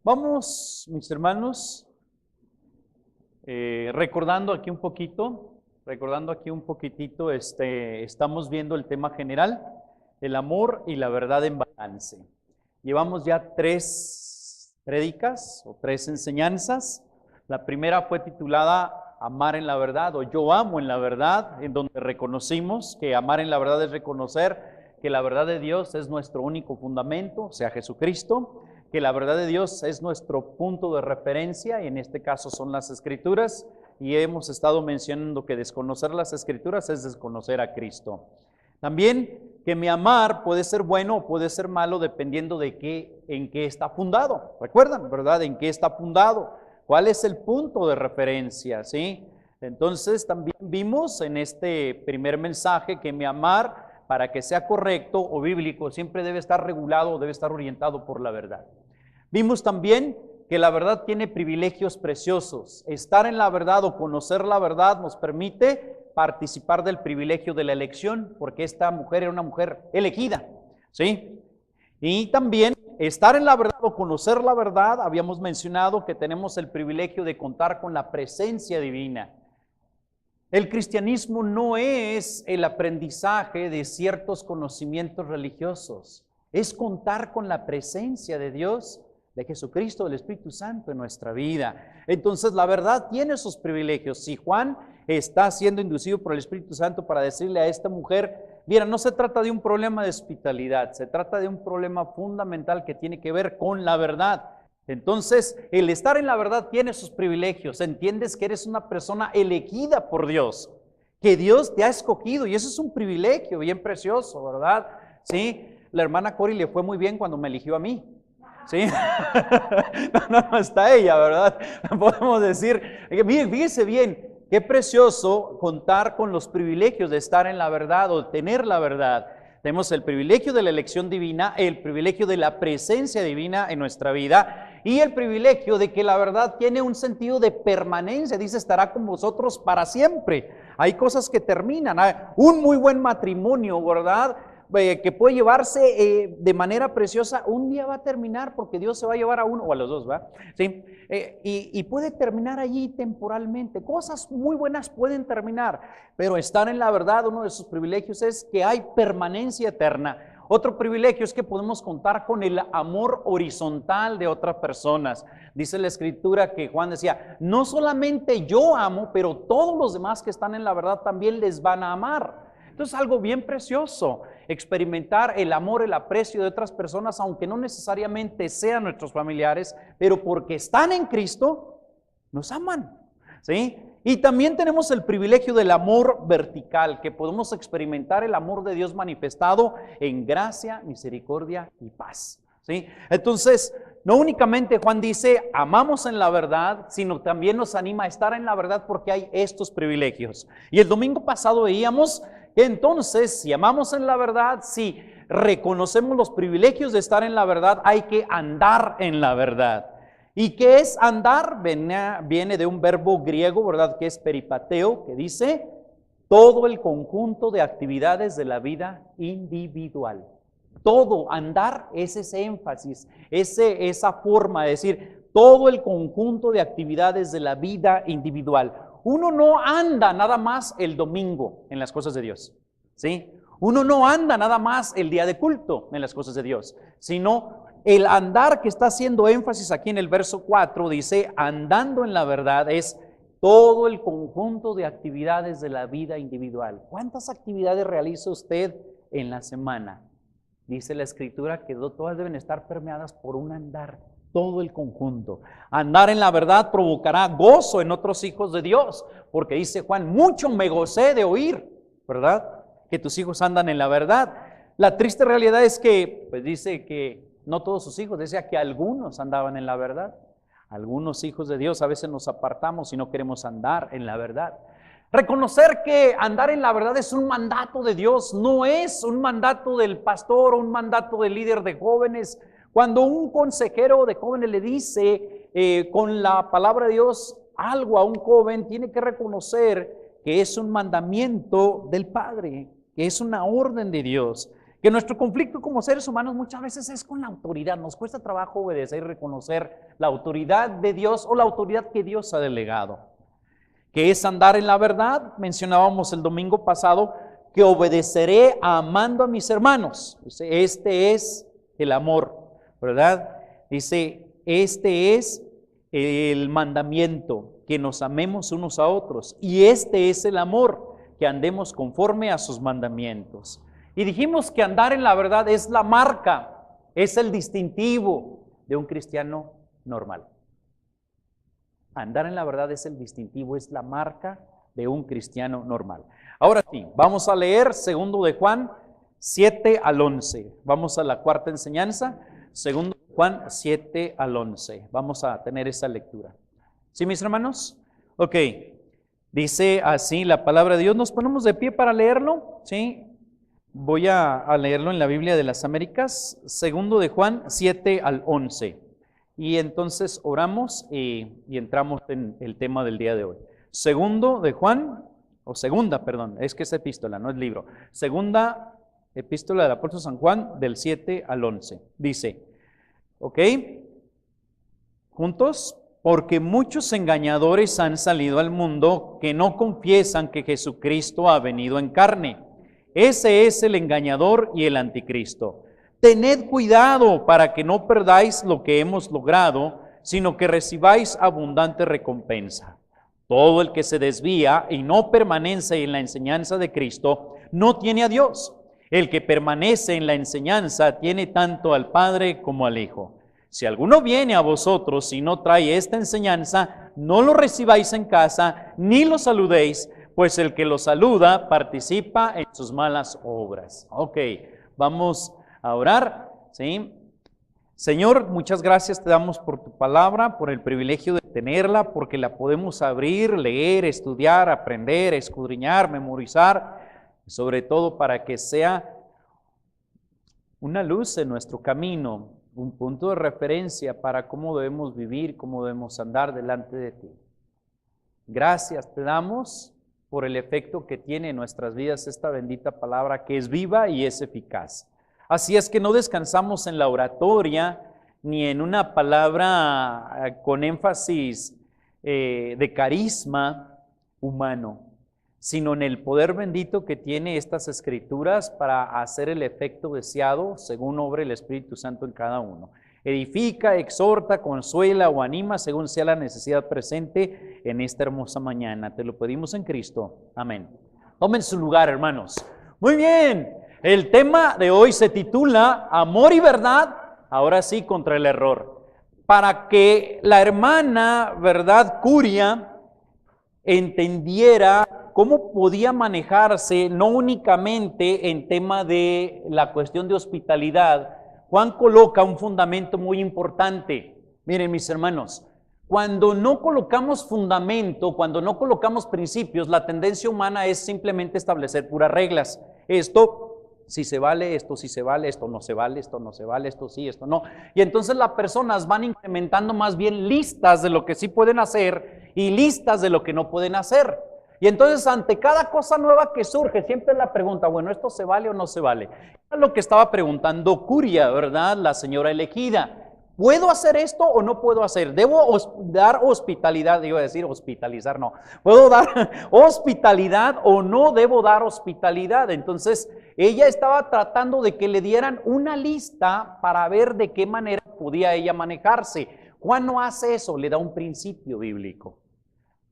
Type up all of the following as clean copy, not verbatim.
Vamos, mis hermanos, recordando aquí un poquitito, estamos viendo el tema general, el amor y la verdad en balance. Llevamos ya 3 prédicas o 3 enseñanzas. La primera fue titulada Amar en la verdad o Yo amo en la verdad, en donde reconocimos que amar en la verdad es reconocer que la verdad de Dios es nuestro único fundamento, o sea, Jesucristo, que la verdad de Dios es nuestro punto de referencia, y en este caso son las Escrituras, y hemos estado mencionando que desconocer las Escrituras es desconocer a Cristo. También que mi amar puede ser bueno o puede ser malo dependiendo de en qué está fundado. ¿Recuerdan, verdad? ¿En qué está fundado? ¿Cuál es el punto de referencia? ¿Sí? Entonces también vimos en este primer mensaje que mi amar, para que sea correcto o bíblico, siempre debe estar regulado, debe estar orientado por la verdad. Vimos también que la verdad tiene privilegios preciosos. Estar en la verdad o conocer la verdad nos permite participar del privilegio de la elección, porque esta mujer era una mujer elegida, ¿sí? Y también estar en la verdad o conocer la verdad, habíamos mencionado que tenemos el privilegio de contar con la presencia divina. El cristianismo no es el aprendizaje de ciertos conocimientos religiosos, es contar con la presencia de Dios, de Jesucristo, del Espíritu Santo en nuestra vida. Entonces la verdad tiene sus privilegios. Si Juan está siendo inducido por el Espíritu Santo para decirle a esta mujer, mira, no se trata de un problema de hospitalidad, se trata de un problema fundamental que tiene que ver con la verdad. Entonces, el estar en la verdad tiene sus privilegios. Entiendes que eres una persona elegida por Dios, que Dios te ha escogido, y eso es un privilegio bien precioso, ¿verdad? Sí, la hermana Cori le fue muy bien cuando me eligió a mí. ¿Sí? No está ella, ¿verdad? Podemos decir, fíjese bien, qué precioso contar con los privilegios de estar en la verdad o tener la verdad. Tenemos el privilegio de la elección divina, el privilegio de la presencia divina en nuestra vida y el privilegio de que la verdad tiene un sentido de permanencia. Dice, estará con vosotros para siempre. Hay cosas que terminan. Un muy buen matrimonio, ¿verdad?, que puede llevarse de manera preciosa, un día va a terminar porque Dios se va a llevar a uno o a los dos, ¿va? ¿Sí? Y puede terminar allí temporalmente. Cosas muy buenas pueden terminar, pero estar en la verdad, uno de sus privilegios es que hay permanencia eterna. Otro privilegio es que podemos contar con el amor horizontal de otras personas. Dice la Escritura que Juan decía, no solamente yo amo, pero todos los demás que están en la verdad también les van a amar. Entonces, algo bien precioso, experimentar el amor, el aprecio de otras personas, aunque no necesariamente sean nuestros familiares, pero porque están en Cristo, nos aman, ¿sí? Y también tenemos el privilegio del amor vertical, que podemos experimentar el amor de Dios manifestado en gracia, misericordia y paz, ¿sí? Entonces, no únicamente Juan dice, amamos en la verdad, sino también nos anima a estar en la verdad porque hay estos privilegios. Y el domingo pasado veíamos que entonces, si amamos en la verdad, si reconocemos los privilegios de estar en la verdad, hay que andar en la verdad. ¿Y qué es andar? Viene de un verbo griego, ¿verdad?, que es peripateo, que dice todo el conjunto de actividades de la vida individual. Todo, andar es ese énfasis, esa forma de decir todo el conjunto de actividades de la vida individual. Uno no anda nada más el domingo en las cosas de Dios, ¿sí? Uno no anda nada más el día de culto en las cosas de Dios, sino el andar que está haciendo énfasis aquí en el verso 4, dice, andando en la verdad es todo el conjunto de actividades de la vida individual. ¿Cuántas actividades realiza usted en la semana? Dice la Escritura que todas deben estar permeadas por un andar, todo el conjunto. Andar en la verdad provocará gozo en otros hijos de Dios, porque dice Juan, mucho me gocé de oír, ¿verdad?, que tus hijos andan en la verdad. La triste realidad es que, pues dice que no todos sus hijos, decía que algunos andaban en la verdad. Algunos hijos de Dios a veces nos apartamos y no queremos andar en la verdad. Reconocer que andar en la verdad es un mandato de Dios, no es un mandato del pastor o un mandato del líder de jóvenes. Cuando un consejero de jóvenes le dice con la palabra de Dios algo a un joven, tiene que reconocer que es un mandamiento del Padre, que es una orden de Dios, Que nuestro conflicto como seres humanos muchas veces es con la autoridad. Nos cuesta trabajo obedecer y reconocer la autoridad de Dios o la autoridad que Dios ha delegado. Que es andar en la verdad. Mencionábamos el domingo pasado que obedeceré amando a mis hermanos. Dice, este es el amor, ¿verdad? Dice, este es el mandamiento, que nos amemos unos a otros. Y este es el amor, que andemos conforme a sus mandamientos. Y dijimos que andar en la verdad es la marca, es el distintivo de un cristiano normal. Andar en la verdad es el distintivo, es la marca de un cristiano normal. Ahora sí, vamos a leer 2 de Juan 7 al 11. Vamos a la cuarta enseñanza, 2 de Juan 7 al 11. Vamos a tener esa lectura. ¿Sí, mis hermanos? Ok, dice así la palabra de Dios. Nos ponemos de pie para leerlo, ¿sí? Voy a leerlo en la Biblia de las Américas, 2 de Juan 7 al 11. Y entonces oramos y entramos en el tema del día de hoy. 2 de Juan, es que es epístola, no es libro. Segunda epístola del apóstol San Juan, del 7 al 11. Dice, ¿ok? Juntos, porque muchos engañadores han salido al mundo que no confiesan que Jesucristo ha venido en carne. Ese es el engañador y el anticristo. Tened cuidado para que no perdáis lo que hemos logrado, sino que recibáis abundante recompensa. Todo el que se desvía y no permanece en la enseñanza de Cristo, no tiene a Dios. El que permanece en la enseñanza tiene tanto al Padre como al Hijo. Si alguno viene a vosotros y no trae esta enseñanza, no lo recibáis en casa, ni lo saludéis, pues el que lo saluda participa en sus malas obras. Ok, vamos a orar, ¿sí? Señor, muchas gracias te damos por tu palabra, por el privilegio de tenerla, porque la podemos abrir, leer, estudiar, aprender, escudriñar, memorizar, sobre todo para que sea una luz en nuestro camino, un punto de referencia para cómo debemos vivir, cómo debemos andar delante de ti. Gracias te damos por el efecto que tiene en nuestras vidas esta bendita palabra que es viva y es eficaz. Así es que no descansamos en la oratoria ni en una palabra con énfasis de carisma humano, sino en el poder bendito que tiene estas escrituras para hacer el efecto deseado según obre el Espíritu Santo en cada uno. Edifica, exhorta, consuela o anima según sea la necesidad presente en esta hermosa mañana. Te lo pedimos en Cristo. Amén. Tomen su lugar, hermanos. Muy bien. El tema de hoy se titula Amor y verdad, ahora sí, contra el error. Para que la hermana, ¿verdad?, Curia entendiera cómo podía manejarse, no únicamente en tema de la cuestión de hospitalidad. Juan coloca un fundamento muy importante. Miren, mis hermanos, cuando no colocamos fundamento, cuando no colocamos principios, la tendencia humana es simplemente establecer puras reglas. Esto sí se vale, esto sí se vale, esto no se vale, esto no se vale, esto sí, esto no. Y entonces las personas van incrementando más bien listas de lo que sí pueden hacer y listas de lo que no pueden hacer. Y entonces ante cada cosa nueva que surge, siempre la pregunta, bueno, ¿esto se vale o no se vale? Es lo que estaba preguntando Curia, ¿verdad? La señora elegida. ¿Puedo hacer esto o no puedo hacer? ¿Debo dar hospitalidad? Iba a decir hospitalizar, no. ¿Puedo dar hospitalidad o no debo dar hospitalidad? Entonces, ella estaba tratando de que le dieran una lista para ver de qué manera podía ella manejarse. Juan no hace eso, le da un principio bíblico.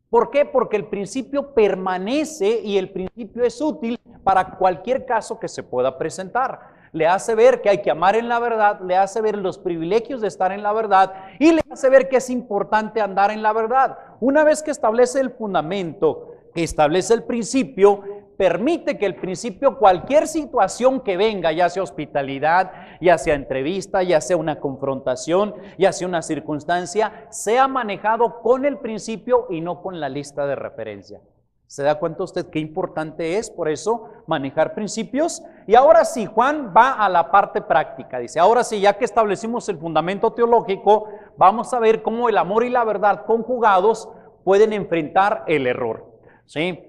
¿Por qué? Porque el principio permanece y el principio es útil para cualquier caso que se pueda presentar. Le hace ver que hay que amar en la verdad, le hace ver los privilegios de estar en la verdad y le hace ver que es importante andar en la verdad. Una vez que establece el fundamento, que establece el principio, permite que el principio, cualquier situación que venga, ya sea hospitalidad, ya sea entrevista, ya sea una confrontación, ya sea una circunstancia, sea manejado con el principio y no con la lista de referencia. ¿Se da cuenta usted qué importante es, por eso, manejar principios? Y ahora sí, Juan va a la parte práctica. Dice, ahora sí, ya que establecimos el fundamento teológico, vamos a ver cómo el amor y la verdad conjugados pueden enfrentar el error. ¿Sí?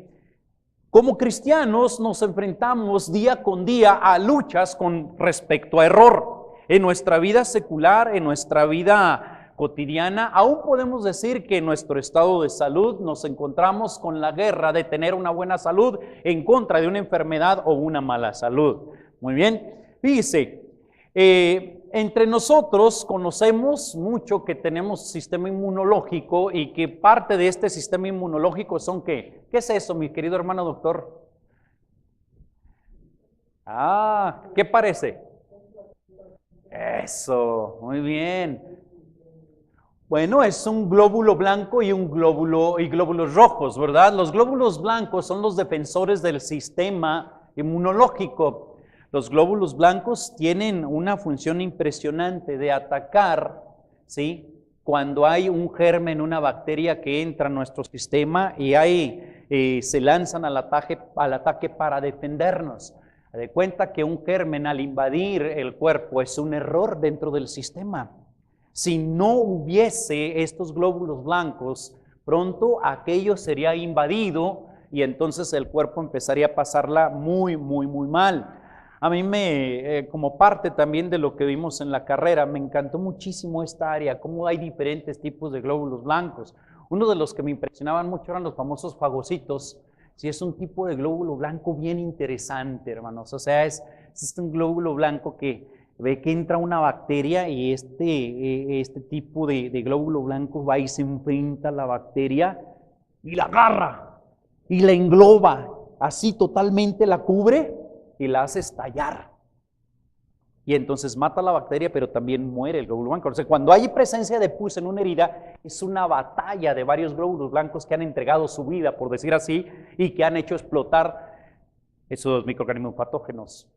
Como cristianos nos enfrentamos día con día a luchas con respecto a error. En nuestra vida secular, en nuestra vida cotidiana, aún podemos decir que en nuestro estado de salud nos encontramos con la guerra de tener una buena salud en contra de una enfermedad o una mala salud. Muy bien, fíjese, entre nosotros conocemos mucho que tenemos sistema inmunológico y que parte de este sistema inmunológico son ¿qué? ¿Qué es eso, mi querido hermano doctor? ¿Qué parece? Eso, muy bien. Bueno, es un glóbulo blanco y glóbulos rojos, ¿verdad? Los glóbulos blancos son los defensores del sistema inmunológico. Los glóbulos blancos tienen una función impresionante de atacar, ¿sí? Cuando hay un germen, una bacteria que entra a nuestro sistema y se lanzan al ataque para defendernos. De cuenta que un germen al invadir el cuerpo es un error dentro del sistema. Si no hubiese estos glóbulos blancos, pronto aquello sería invadido y entonces el cuerpo empezaría a pasarla muy, muy, muy mal. A mí como parte también de lo que vimos en la carrera, me encantó muchísimo esta área, cómo hay diferentes tipos de glóbulos blancos. Uno de los que me impresionaban mucho eran los famosos fagocitos. Sí, es un tipo de glóbulo blanco bien interesante, hermanos. O sea, es un glóbulo blanco que ve que entra una bacteria y este tipo de glóbulo blanco va y se enfrenta a la bacteria y la agarra y la engloba, así totalmente la cubre y la hace estallar. Y entonces mata la bacteria, pero también muere el glóbulo blanco. O sea, cuando hay presencia de pus en una herida, es una batalla de varios glóbulos blancos que han entregado su vida, por decir así, y que han hecho explotar esos microorganismos patógenos.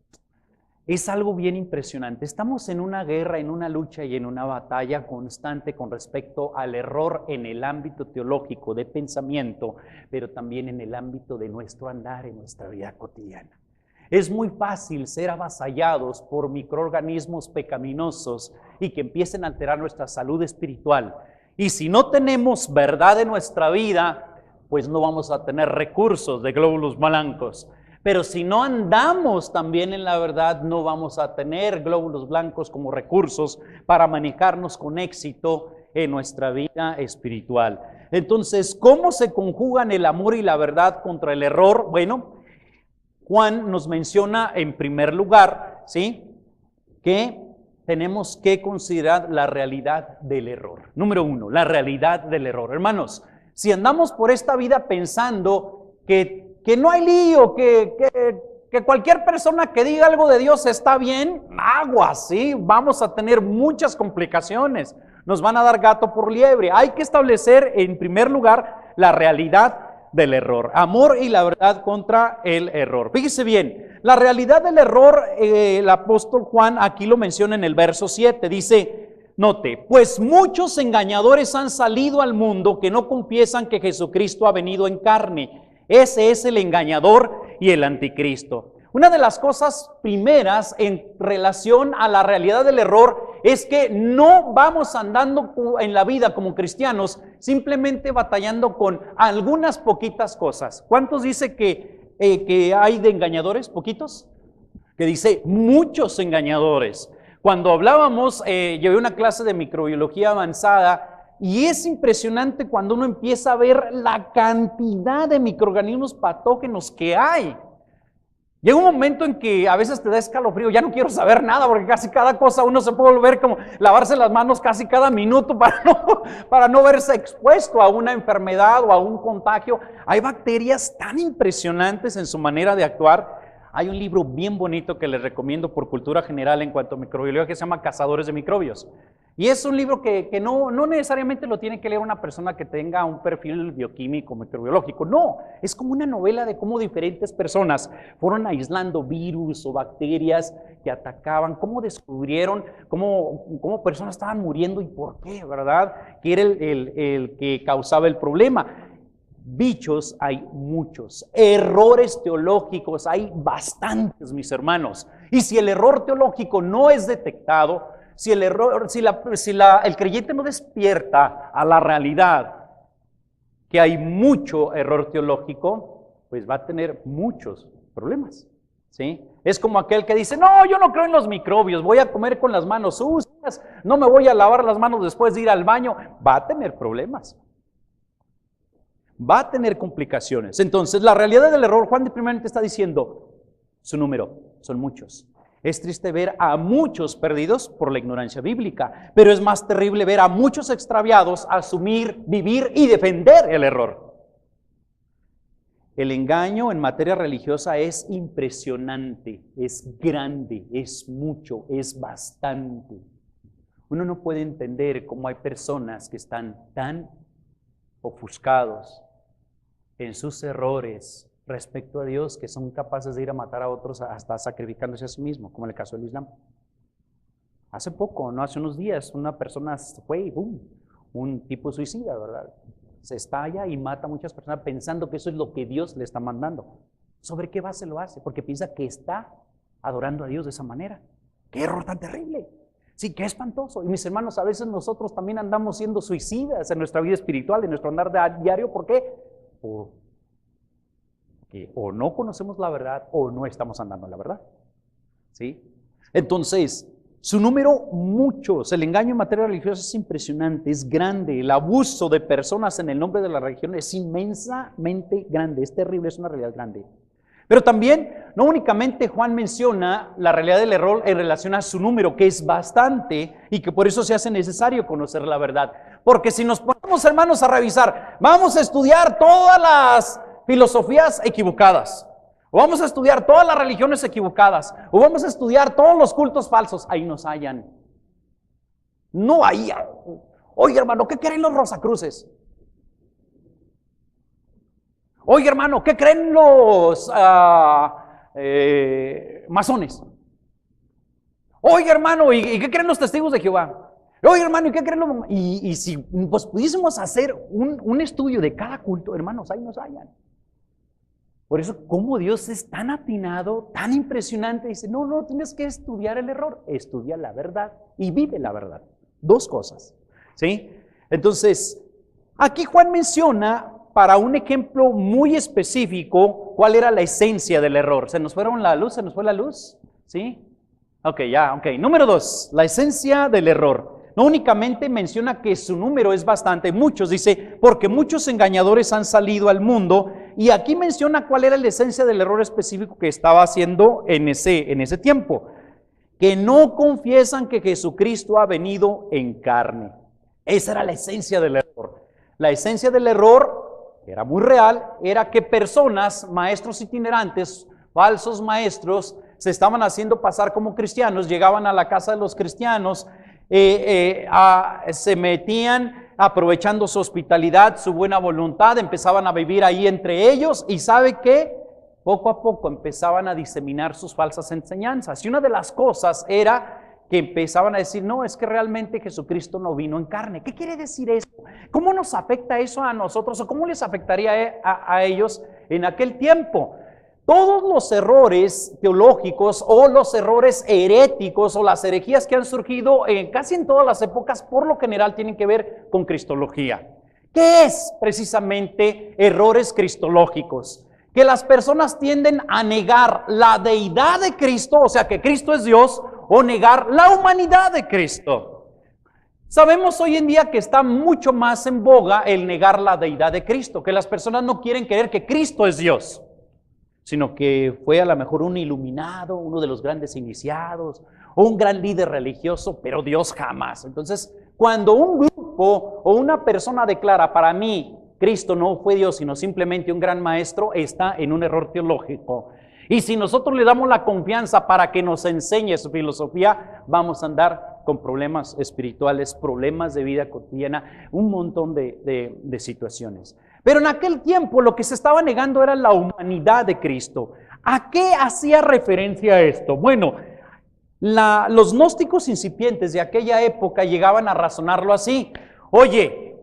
Es algo bien impresionante. Estamos en una guerra, en una lucha y en una batalla constante con respecto al error en el ámbito teológico de pensamiento, pero también en el ámbito de nuestro andar, en nuestra vida cotidiana. Es muy fácil ser avasallados por microorganismos pecaminosos y que empiecen a alterar nuestra salud espiritual. Y si no tenemos verdad en nuestra vida, pues no vamos a tener recursos de glóbulos blancos. Pero si no andamos también en la verdad, no vamos a tener glóbulos blancos como recursos para manejarnos con éxito en nuestra vida espiritual. Entonces, ¿cómo se conjugan el amor y la verdad contra el error? Bueno, Juan nos menciona en primer lugar, ¿sí?, que tenemos que considerar la realidad del error. Número uno, la realidad del error. Hermanos, si andamos por esta vida pensando que no hay lío, que cualquier persona que diga algo de Dios está bien, aguas, ¿sí? Vamos a tener muchas complicaciones. Nos van a dar gato por liebre. Hay que establecer en primer lugar la realidad del error. Amor y la verdad contra el error. Fíjese bien, la realidad del error, el apóstol Juan aquí lo menciona en el verso 7. Dice, note, pues muchos engañadores han salido al mundo que no confiesan que Jesucristo ha venido en carne. Ese es el engañador y el anticristo. Una de las cosas primeras en relación a la realidad del error es que no vamos andando en la vida como cristianos simplemente batallando con algunas poquitas cosas. ¿Cuántos dice que hay de engañadores? ¿Poquitos? Que dice muchos engañadores. Cuando hablábamos, llevé una clase de microbiología avanzada. Y es impresionante cuando uno empieza a ver la cantidad de microorganismos patógenos que hay. Llega un momento en que a veces te da escalofrío, ya no quiero saber nada, porque casi cada cosa uno se puede volver como lavarse las manos casi cada minuto para no verse expuesto a una enfermedad o a un contagio. Hay bacterias tan impresionantes en su manera de actuar. Hay un libro bien bonito que les recomiendo por cultura general en cuanto a microbiología que se llama Cazadores de Microbios. Y es un libro que no necesariamente lo tiene que leer una persona que tenga un perfil bioquímico, microbiológico. No, es como una novela de cómo diferentes personas fueron aislando virus o bacterias que atacaban, cómo descubrieron, cómo personas estaban muriendo y por qué, ¿verdad? Que era el que causaba el problema. Bichos hay muchos, errores teológicos hay bastantes, mis hermanos. Y si el error teológico no es detectado, si el creyente no despierta a la realidad que hay mucho error teológico, pues va a tener muchos problemas, ¿sí? Es como aquel que dice, no, yo no creo en los microbios, voy a comer con las manos sucias, no me voy a lavar las manos después de ir al baño. Va a tener problemas, va a tener complicaciones. Entonces, la realidad del error, Juan primeramente está diciendo, su número, son muchos. Es triste ver a muchos perdidos por la ignorancia bíblica, pero es más terrible ver a muchos extraviados asumir, vivir y defender el error. El engaño en materia religiosa es impresionante, es grande, es mucho, es bastante. Uno no puede entender cómo hay personas que están tan ofuscados en sus errores respecto a Dios, que son capaces de ir a matar a otros hasta sacrificándose a sí mismo, como en el caso del Islam. Hace poco, no hace unos días, una persona fue, un tipo suicida, ¿verdad? Se estalla y mata a muchas personas pensando que eso es lo que Dios le está mandando. ¿Sobre qué base lo hace? Porque piensa que está adorando a Dios de esa manera. ¡Qué error tan terrible! Sí, qué espantoso. Y mis hermanos, a veces nosotros también andamos siendo suicidas en nuestra vida espiritual, en nuestro andar diario. ¿Por qué? Que o no conocemos la verdad o no estamos andando en la verdad, ¿sí? Entonces, su número, muchos. El engaño en materia religiosa es impresionante, es grande. El abuso de personas en el nombre de la religión es inmensamente grande, es terrible, es una realidad grande. Pero también, no únicamente Juan menciona la realidad del error en relación a su número, que es bastante, y que por eso se hace necesario conocer la verdad. Porque si nos ponemos, hermanos, a revisar, vamos a estudiar todas las filosofías equivocadas, o vamos a estudiar todas las religiones equivocadas, o vamos a estudiar todos los cultos falsos, ahí nos hallan. No ahí. Oye, hermano, ¿qué creen los Rosacruces? Oye, hermano, ¿qué creen los masones? Oye, hermano, ¿y qué creen los testigos de Jehová? Oye, hermano, ¿y qué creen los...? Y si pues pudiésemos hacer un estudio de cada culto, hermanos, ahí nos hallan. Por eso, como Dios es tan atinado, tan impresionante, dice, no tienes que estudiar el error, estudia la verdad y vive la verdad. Dos cosas, ¿sí? Entonces, aquí Juan menciona, para un ejemplo muy específico, cuál era la esencia del error. ¿Se nos fue la luz? ¿Sí? Ok. Número 2, la esencia del error. No únicamente menciona que su número es bastante, muchos, dice, porque muchos engañadores han salido al mundo, y aquí menciona cuál era la esencia del error específico que estaba haciendo en ese tiempo, que no confiesan que Jesucristo ha venido en carne. Esa era la esencia del error. La esencia del error era muy real, era que personas, maestros itinerantes, falsos maestros, se estaban haciendo pasar como cristianos, llegaban a la casa de los cristianos, se metían aprovechando su hospitalidad, su buena voluntad, empezaban a vivir ahí entre ellos y ¿sabe qué? Poco a poco empezaban a diseminar sus falsas enseñanzas. Y una de las cosas era que empezaban a decir, no, es que realmente Jesucristo no vino en carne. ¿Qué quiere decir eso? ¿Cómo nos afecta eso a nosotros o cómo les afectaría a ellos en aquel tiempo? Todos los errores teológicos o los errores heréticos o las herejías que han surgido casi en todas las épocas, por lo general tienen que ver con cristología. ¿Qué es precisamente errores cristológicos? Que las personas tienden a negar la deidad de Cristo, o sea que Cristo es Dios, o negar la humanidad de Cristo. Sabemos hoy en día que está mucho más en boga el negar la deidad de Cristo, que las personas no quieren creer que Cristo es Dios, sino que fue a lo mejor un iluminado, uno de los grandes iniciados, o un gran líder religioso, pero Dios jamás. Entonces, cuando un grupo o una persona declara, para mí, Cristo no fue Dios, sino simplemente un gran maestro, está en un error teológico. Y si nosotros le damos la confianza para que nos enseñe su filosofía, vamos a andar con problemas espirituales, problemas de vida cotidiana, un montón de situaciones. Pero en aquel tiempo lo que se estaba negando era la humanidad de Cristo. ¿A qué hacía referencia esto? Bueno, los gnósticos incipientes de aquella época llegaban a razonarlo así. Oye,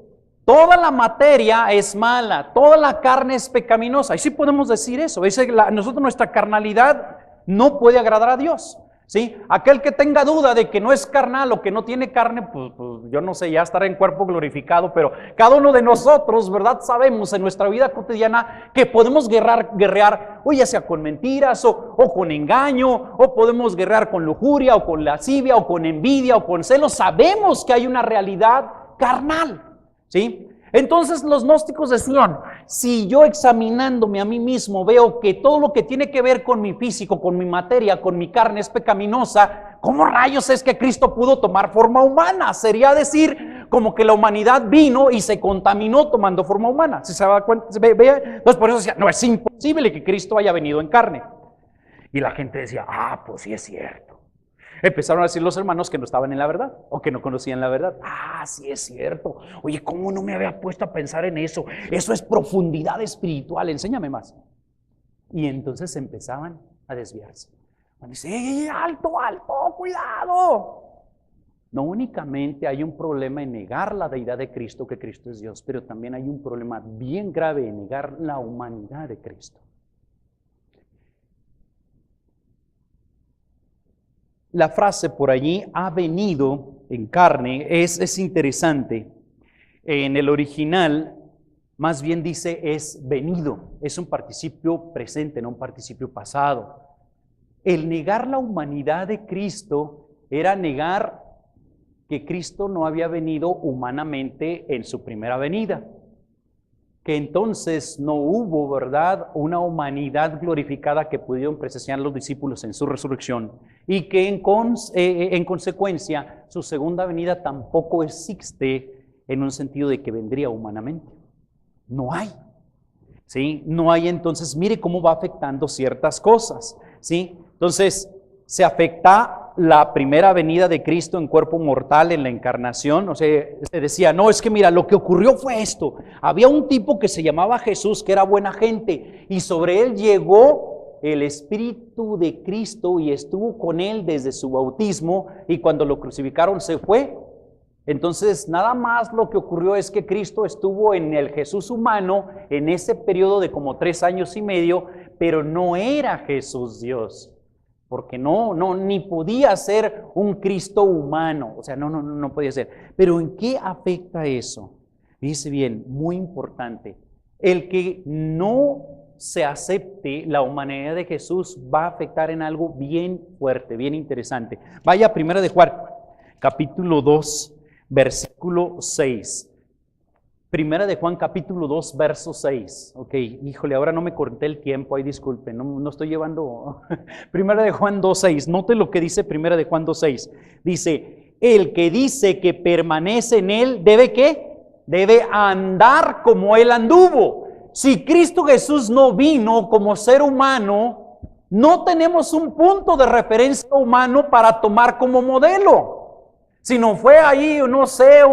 toda la materia es mala, toda la carne es pecaminosa. Y sí podemos decir eso. Nosotros, nuestra carnalidad no puede agradar a Dios. ¿Sí? Aquel que tenga duda de que no es carnal o que no tiene carne, pues yo no sé, ya estará en cuerpo glorificado, pero cada uno de nosotros, ¿verdad? Sabemos en nuestra vida cotidiana que podemos guerrear, o ya sea con mentiras o con engaño, o podemos guerrear con lujuria o con lascivia o con envidia o con celos. Sabemos que hay una realidad carnal, ¿sí? Entonces los gnósticos decían, si yo examinándome a mí mismo veo que todo lo que tiene que ver con mi físico, con mi materia, con mi carne es pecaminosa, ¿cómo rayos es que Cristo pudo tomar forma humana? Sería decir como que la humanidad vino y se contaminó tomando forma humana. ¿Se da cuenta? Entonces por eso decía, no, es imposible que Cristo haya venido en carne. Y la gente decía, pues sí es cierto. Empezaron a decir los hermanos que no estaban en la verdad o que no conocían la verdad. Sí es cierto. Oye, ¿cómo no me había puesto a pensar en eso? Eso es profundidad espiritual, enséñame más. Y entonces empezaban a desviarse. Dice, alto, cuidado. No únicamente hay un problema en negar la deidad de Cristo, que Cristo es Dios, pero también hay un problema bien grave en negar la humanidad de Cristo. La frase por allí, ha venido en carne, es interesante. En el original, más bien dice es venido. Es un participio presente, no un participio pasado. El negar la humanidad de Cristo era negar que Cristo no había venido humanamente en su primera venida. Que entonces no hubo, ¿verdad?, una humanidad glorificada que pudieron presenciar los discípulos en su resurrección, y que en consecuencia su segunda venida tampoco existe en un sentido de que vendría humanamente. No hay, ¿sí? No hay. Entonces mire cómo va afectando ciertas cosas, ¿sí? Entonces se afecta la primera venida de Cristo en cuerpo mortal en la encarnación. O sea, se decía, no, es que mira, lo que ocurrió fue esto. Había un tipo que se llamaba Jesús, que era buena gente, y sobre él llegó el Espíritu de Cristo y estuvo con él desde su bautismo, y cuando lo crucificaron se fue. Entonces, nada más lo que ocurrió es que Cristo estuvo en el Jesús humano en ese periodo de como 3 años y medio, pero no era Jesús Dios. Porque ni podía ser un Cristo humano, o sea, no podía ser. Pero ¿en qué afecta eso? Dice bien, muy importante, el que no se acepte la humanidad de Jesús va a afectar en algo bien fuerte, bien interesante. Vaya a 1 de Juan, capítulo 2, versículo 6. Primera de Juan capítulo 2, verso 6. Ok, híjole, ahora no me corté el tiempo, ahí disculpen, no estoy llevando. Primera de Juan 2, 6. Note lo que dice Primera de Juan 2, 6. Dice, el que dice que permanece en él, ¿debe qué? Debe andar como él anduvo. Si Cristo Jesús no vino como ser humano, no tenemos un punto de referencia humano para tomar como modelo. Si no fue ahí, no sé,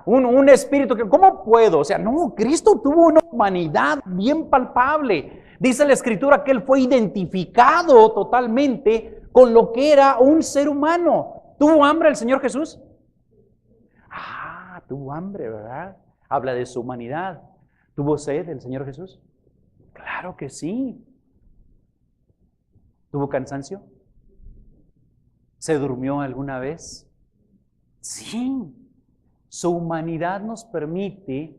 un espíritu que, ¿cómo puedo? O sea, no, Cristo tuvo una humanidad bien palpable. Dice la Escritura que Él fue identificado totalmente con lo que era un ser humano. ¿Tuvo hambre el Señor Jesús? Tuvo hambre, ¿verdad? Habla de su humanidad. ¿Tuvo sed el Señor Jesús? Claro que sí. ¿Tuvo cansancio? ¿Se durmió alguna vez? Sí. Su humanidad nos permite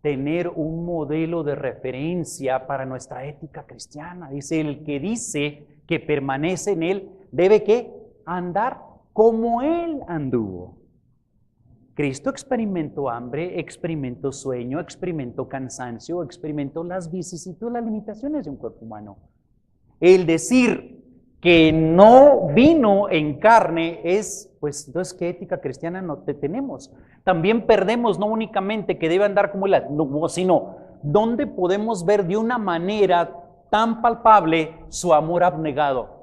tener un modelo de referencia para nuestra ética cristiana. Dice, el que dice que permanece en él, ¿debe qué? Andar como él anduvo. Cristo experimentó hambre, experimentó sueño, experimentó cansancio, experimentó las vicisitudes, las limitaciones de un cuerpo humano. El decir que no vino en carne es, pues, entonces, ¿qué ética cristiana no tenemos? También perdemos no únicamente que debe andar como él, sino ¿dónde podemos ver de una manera tan palpable su amor abnegado?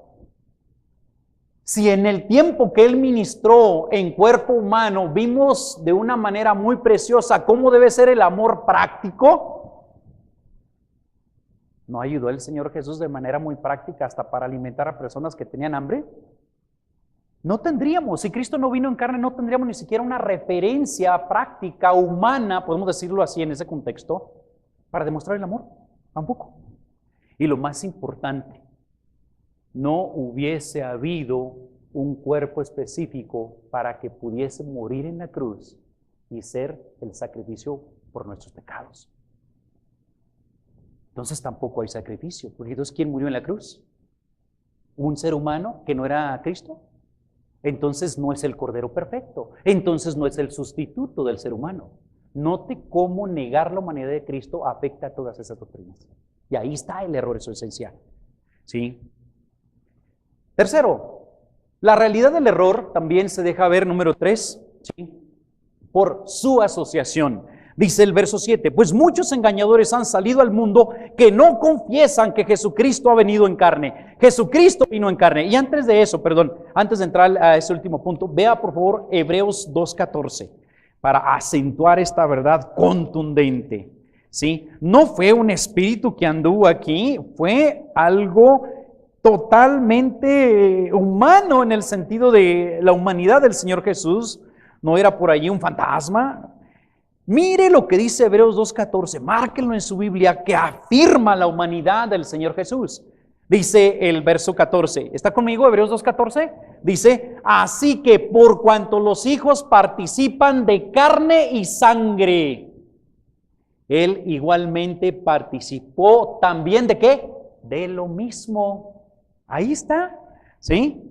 Si en el tiempo que Él ministró en cuerpo humano vimos de una manera muy preciosa cómo debe ser el amor práctico, ¿no ayudó el Señor Jesús de manera muy práctica hasta para alimentar a personas que tenían hambre? No tendríamos, si Cristo no vino en carne, no tendríamos ni siquiera una referencia práctica, humana, podemos decirlo así en ese contexto, para demostrar el amor, tampoco. Y lo más importante, no hubiese habido un cuerpo específico para que pudiese morir en la cruz y ser el sacrificio por nuestros pecados. Entonces tampoco hay sacrificio, porque entonces ¿quién murió en la cruz? ¿Un ser humano que no era Cristo? Entonces no es el Cordero perfecto, entonces no es el sustituto del ser humano. Note cómo negar la humanidad de Cristo afecta a todas esas doctrinas. Y ahí está el error, eso esencial. ¿Sí? Tercero, la realidad del error también se deja ver, número 3, ¿sí? Por su asociación. Dice el verso 7, pues muchos engañadores han salido al mundo que no confiesan que Jesucristo ha venido en carne. Jesucristo vino en carne. Y antes de eso, antes de entrar a ese último punto, vea por favor Hebreos 2:14 para acentuar esta verdad contundente. ¿Sí? No fue un espíritu que anduvo aquí, fue algo totalmente humano en el sentido de la humanidad del Señor Jesús. No era por allí un fantasma. Mire lo que dice Hebreos 2:14, márquenlo en su Biblia, que afirma la humanidad del Señor Jesús. Dice el verso 14, ¿está conmigo Hebreos 2:14? Dice, así que por cuanto los hijos participan de carne y sangre, Él igualmente participó también ¿de qué? De lo mismo. Ahí está, ¿sí?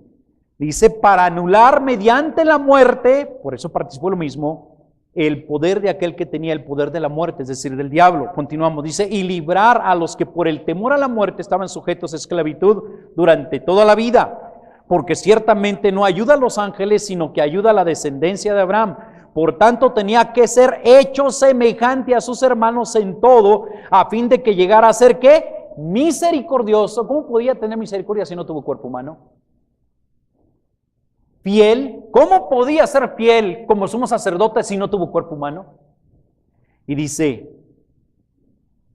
Dice, para anular mediante la muerte, por eso participó lo mismo, el poder de aquel que tenía el poder de la muerte, es decir, del diablo. Continuamos, dice, y librar a los que por el temor a la muerte estaban sujetos a esclavitud durante toda la vida, porque ciertamente no ayuda a los ángeles, sino que ayuda a la descendencia de Abraham. Por tanto, tenía que ser hecho semejante a sus hermanos en todo, a fin de que llegara a ser, ¿qué? Misericordioso. ¿Cómo podía tener misericordia si no tuvo cuerpo humano? Fiel. ¿Cómo podía ser fiel como sumo sacerdote si no tuvo cuerpo humano? Y dice,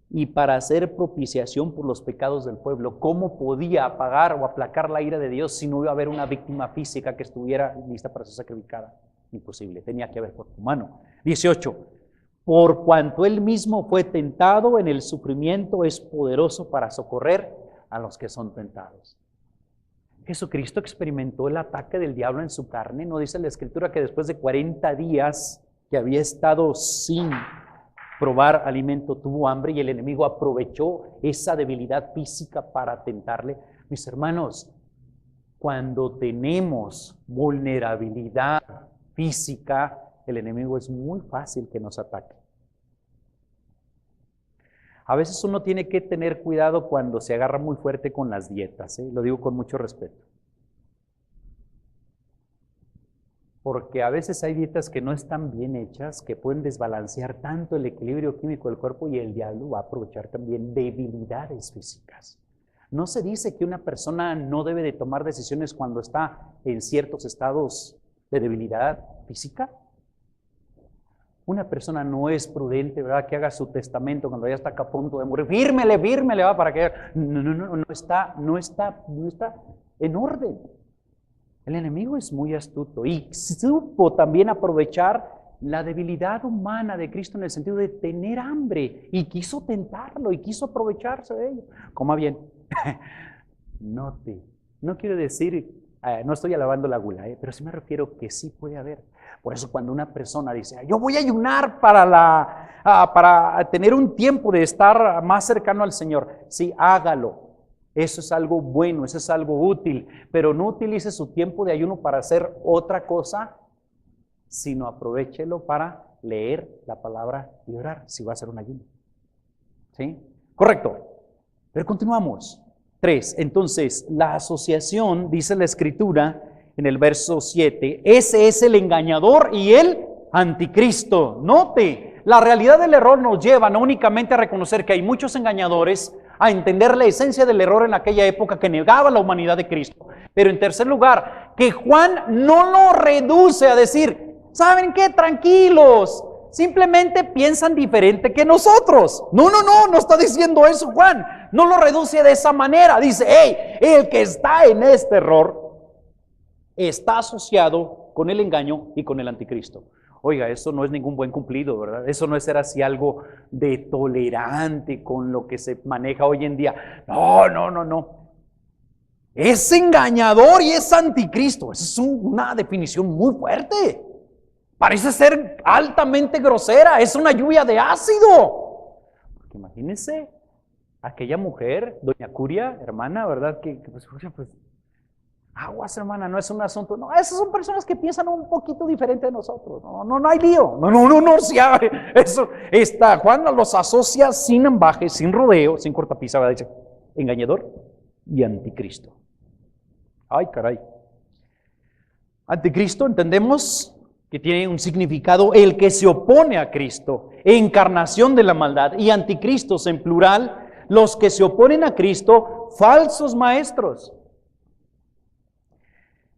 y para hacer propiciación por los pecados del pueblo. ¿Cómo podía apagar o aplacar la ira de Dios si no iba a haber una víctima física que estuviera lista para ser sacrificada? Imposible, tenía que haber cuerpo humano. 18, por cuanto Él mismo fue tentado en el sufrimiento, es poderoso para socorrer a los que son tentados. Jesucristo experimentó el ataque del diablo en su carne. ¿No dice la Escritura que después de 40 días que había estado sin probar alimento, tuvo hambre y el enemigo aprovechó esa debilidad física para tentarle? Mis hermanos, cuando tenemos vulnerabilidad física, el enemigo es muy fácil que nos ataque. A veces uno tiene que tener cuidado cuando se agarra muy fuerte con las dietas, lo digo con mucho respeto. Porque a veces hay dietas que no están bien hechas, que pueden desbalancear tanto el equilibrio químico del cuerpo y el diablo va a aprovechar también debilidades físicas. ¿No se dice que una persona no debe de tomar decisiones cuando está en ciertos estados de debilidad física? Una persona no es prudente, ¿verdad?, que haga su testamento cuando ya está acá a punto de morir. Fírmele, va para que... No está en orden. El enemigo es muy astuto y supo también aprovechar la debilidad humana de Cristo en el sentido de tener hambre y quiso tentarlo y quiso aprovecharse de ello. Coma bien. No quiero decir, no estoy alabando la gula, pero sí me refiero que sí puede haber. Por eso cuando una persona dice, yo voy a ayunar para tener un tiempo de estar más cercano al Señor, sí, hágalo. Eso es algo bueno, eso es algo útil, pero no utilice su tiempo de ayuno para hacer otra cosa, sino aprovéchelo para leer la palabra y orar, si va a hacer un ayuno. ¿Sí? Correcto. Pero continuamos. 3. Entonces, la asociación, dice la Escritura en el verso 7, ese es el engañador y el anticristo. Note, la realidad del error nos lleva no únicamente a reconocer que hay muchos engañadores, a entender la esencia del error en aquella época que negaba la humanidad de Cristo, pero en tercer lugar, que Juan no lo reduce a decir, ¿saben qué? Tranquilos, simplemente piensan diferente que nosotros. No está diciendo eso Juan, no lo reduce de esa manera, dice, el que está en este error está asociado con el engaño y con el anticristo. Oiga, eso no es ningún buen cumplido, ¿verdad? Eso no es ser así algo de tolerante con lo que se maneja hoy en día. No. Es engañador y es anticristo. Esa es una definición muy fuerte. Parece ser altamente grosera. Es una lluvia de ácido. Porque imagínense, aquella mujer, doña Curia, hermana, ¿verdad? Pues, aguas, hermana, no es un asunto. No, esas son personas que piensan un poquito diferente de nosotros. No hay lío. No, sí, eso. Juan los asocia sin ambaje, sin rodeo, sin cortapisa, ¿verdad? Dice, engañador y anticristo. Ay, caray. Anticristo, entendemos que tiene un significado, el que se opone a Cristo, encarnación de la maldad, y anticristos en plural, los que se oponen a Cristo, falsos maestros.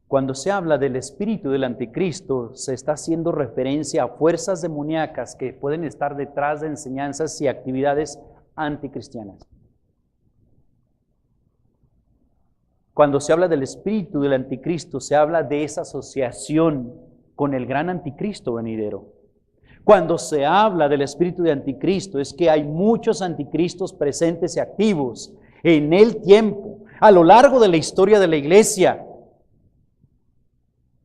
Cuando se habla del espíritu del anticristo, se está haciendo referencia a fuerzas demoníacas que pueden estar detrás de enseñanzas y actividades anticristianas. Cuando se habla del espíritu del anticristo, se habla de esa asociación con el gran anticristo venidero. Cuando se habla del espíritu de anticristo, es que hay muchos anticristos presentes y activos en el tiempo, a lo largo de la historia de la iglesia,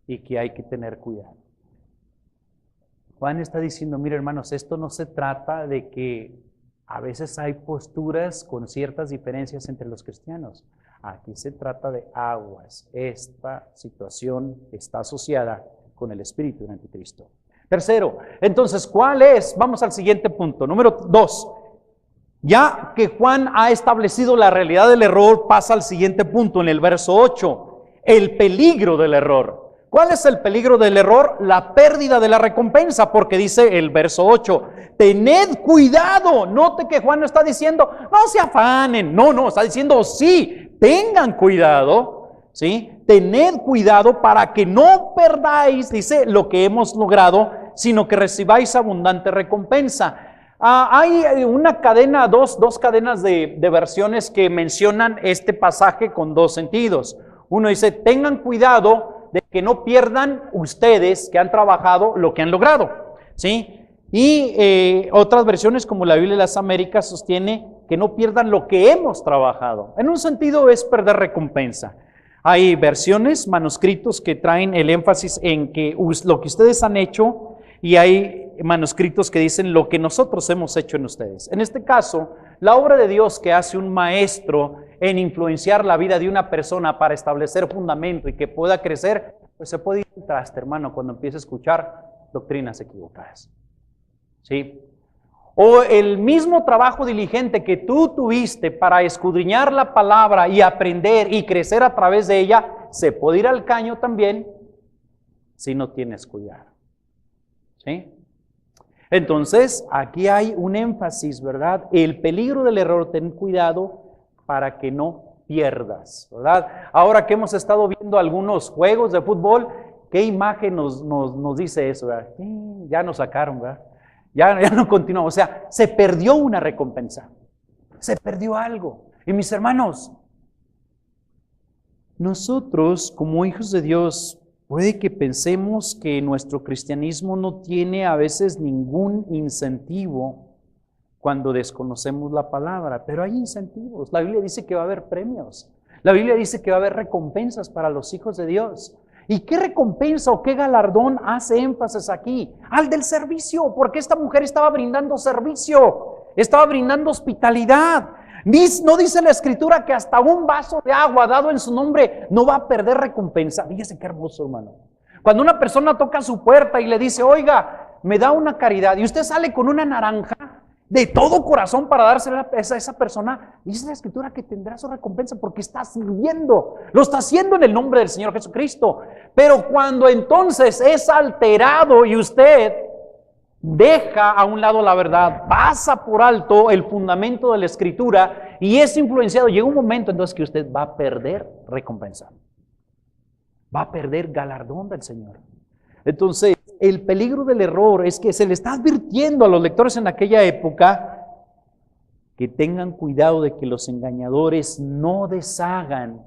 y que hay que tener cuidado. Juan está diciendo, mire hermanos, esto no se trata de que a veces hay posturas con ciertas diferencias entre los cristianos. Aquí se trata de aguas. Esta situación está asociada con el espíritu del anticristo. Tercero, entonces, ¿cuál es? Vamos al siguiente punto. Número 2. Ya que Juan ha establecido la realidad del error, pasa al siguiente punto en el verso 8. El peligro del error. ¿Cuál es el peligro del error? La pérdida de la recompensa, porque dice el verso 8, tened cuidado. Note que Juan no está diciendo, no se afanen, no, está diciendo sí, tengan cuidado, ¿sí? Tened cuidado para que no perdáis, dice, lo que hemos logrado, sino que recibáis abundante recompensa. Hay una cadena, dos cadenas de versiones que mencionan este pasaje con dos sentidos. Uno dice, tengan cuidado de que no pierdan ustedes que han trabajado lo que han logrado, ¿sí? Y otras versiones como la Biblia de las Américas sostiene que no pierdan lo que hemos trabajado. En un sentido es perder recompensa. Hay versiones, manuscritos que traen el énfasis en que lo que ustedes han hecho, y hay manuscritos que dicen lo que nosotros hemos hecho en ustedes. En este caso, la obra de Dios que hace un maestro en influenciar la vida de una persona para establecer fundamento y que pueda crecer, pues se puede ir al traste, hermano, cuando empiece a escuchar doctrinas equivocadas. ¿Sí? O el mismo trabajo diligente que tú tuviste para escudriñar la palabra y aprender y crecer a través de ella, se puede ir al caño también si no tienes cuidado. ¿Sí? Entonces, aquí hay un énfasis, ¿verdad? El peligro del error, ten cuidado para que no pierdas, ¿verdad? Ahora que hemos estado viendo algunos juegos de fútbol, ¿qué imagen nos dice eso, ¿verdad? Ya nos sacaron, ¿verdad? Ya no continuamos, o sea, se perdió una recompensa, se perdió algo. Y mis hermanos, nosotros como hijos de Dios, puede que pensemos que nuestro cristianismo no tiene a veces ningún incentivo cuando desconocemos la palabra, pero hay incentivos. La Biblia dice que va a haber premios. La Biblia dice que va a haber recompensas para los hijos de Dios. ¿Y qué recompensa o qué galardón hace énfasis aquí? Al del servicio, porque esta mujer estaba brindando servicio, estaba brindando hospitalidad. No dice la Escritura que hasta un vaso de agua dado en su nombre no va a perder recompensa. Fíjese qué hermoso, hermano. Cuando una persona toca su puerta y le dice, oiga, me da una caridad, y usted sale con una naranja de todo corazón para dársela a esa persona, dice la Escritura que tendrá su recompensa porque está sirviendo, lo está haciendo en el nombre del Señor Jesucristo. Pero cuando entonces es alterado y usted deja a un lado la verdad, pasa por alto el fundamento de la Escritura y es influenciado, llega un momento entonces que usted va a perder recompensa, va a perder galardón del Señor. Entonces, el peligro del error es que se le está advirtiendo a los lectores en aquella época que tengan cuidado de que los engañadores no deshagan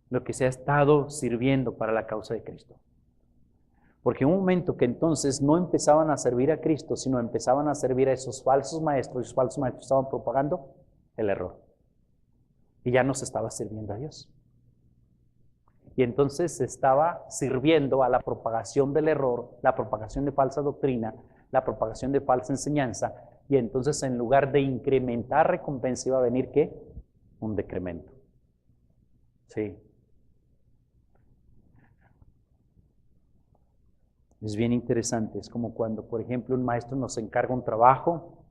lo que se ha estado sirviendo para la causa de Cristo. Porque en un momento que entonces no empezaban a servir a Cristo, sino empezaban a servir a esos falsos maestros, y esos falsos maestros estaban propagando el error. Y ya no se estaba sirviendo a Dios. Y entonces estaba sirviendo a la propagación del error, la propagación de falsa doctrina, la propagación de falsa enseñanza. Y entonces en lugar de incrementar recompensa iba a venir ¿qué? Un decremento. Sí. Es bien interesante, es como cuando, por ejemplo, un maestro nos encarga un trabajo